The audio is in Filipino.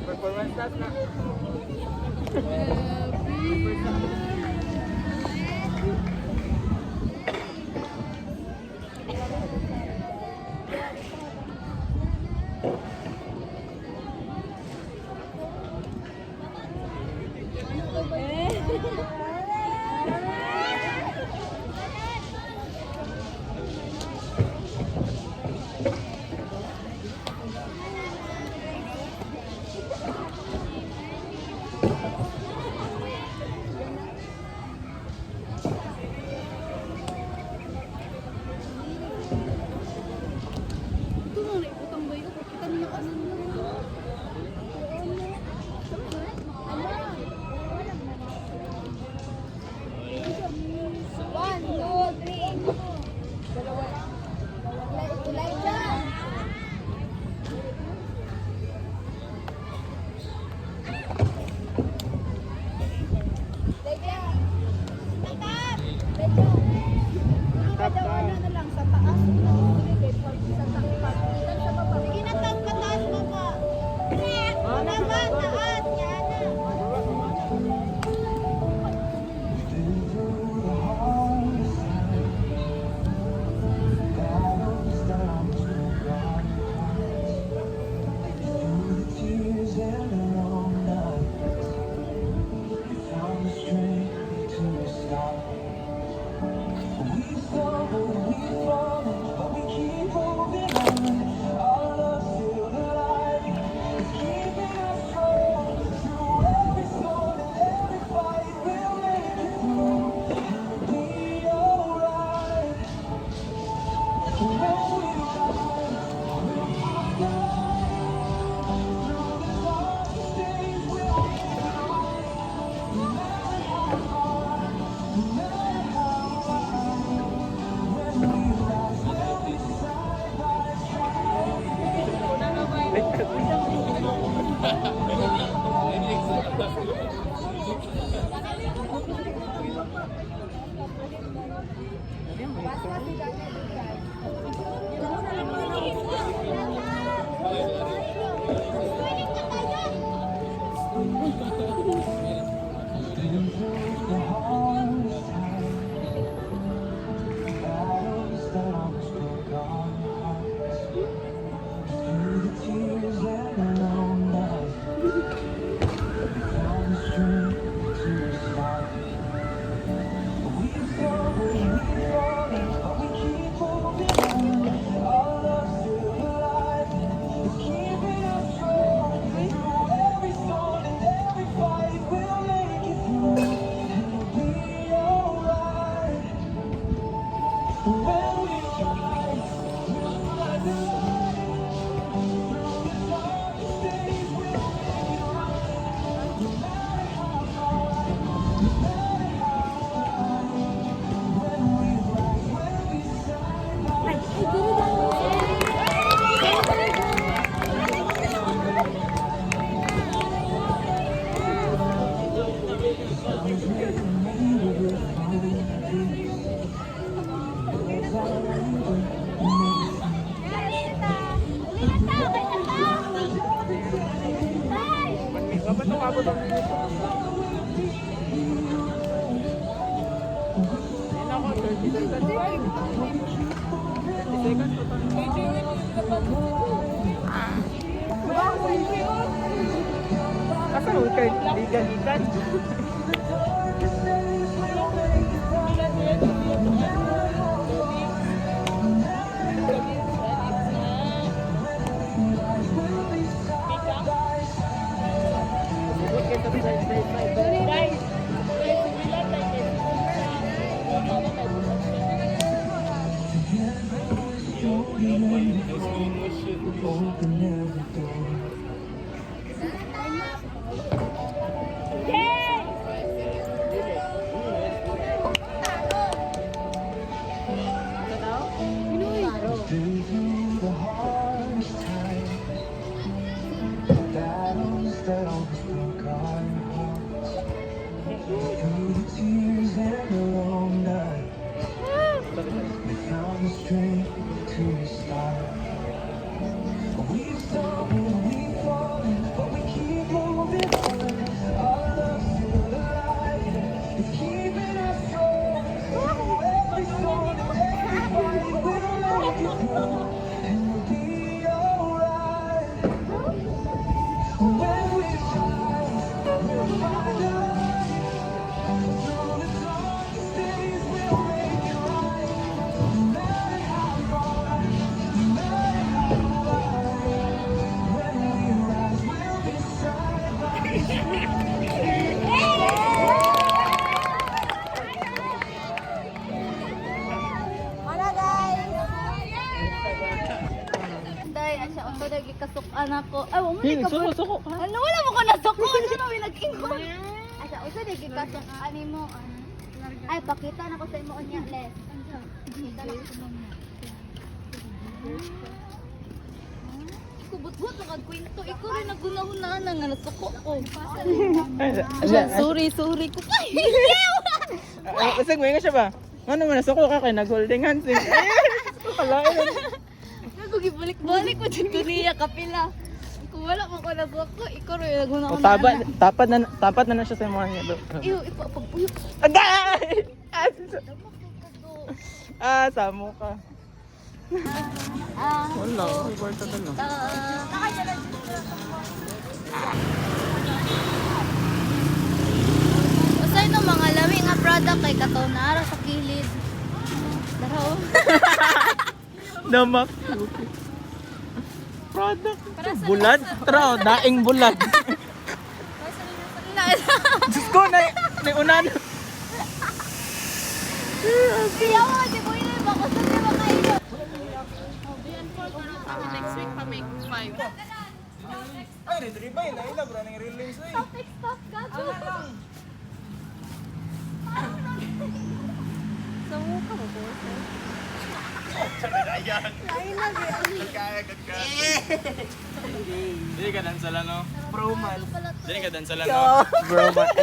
Performance task na. Asa kay ligan-ligan? Through the tears and the long night, we found the strength to start. We've stumbled, we've fallen, but we keep moving on. Our love's still alive, it's keeping us strong. Through every storm and every fight, we'll make it through, and we'll be alright. When we rise, we'll find our light. Through the darkest days, we'll make it right. No matter how far, no matter how wide. When we rise, we'll be side by side. Wala guys! Day, asya ako na gikasukan ako. Ay, wala mo Hindi, ka suko ka. Ano, wala mo ko nasuko. Ano na, winaging ko. Asya, usa na gikasukan mo. Ay, pakita na ko sa imo niya, Les. Pakita na ko sa imo niya. Kubot-but na kagkwento. Ikaw rin nagunahunaan na nga nasuko ko. Sorry ko. Ay, Usag mo nga siya ba? Ano man, nasuko ka kay nag-holding hands. Kalain. Ako gibalik-balik mo dyan niya kapila. Kung wala mo ko nasuko, ikaw rin O nagunahunaan. tapat na siya sa mga niya do. Iyo, ipapagpuyok. Agay! Samo ka. Wala, kwarta ka no. Usay no mga lami nga product kay kataw na ara sa kilid. Daraw. Damak. Product. Bulad? Trao, daing bulad. Diyos ko, unan. Siya mo, di ko ina ba ko sa di ba kayo? Next week pa make 5. Ay, retribay na ila bro nang release oy. Stop ka. Sa mukha mo po. Dili ka dan sa lano. Bro man. Dili ka dan sa lano. Bro man.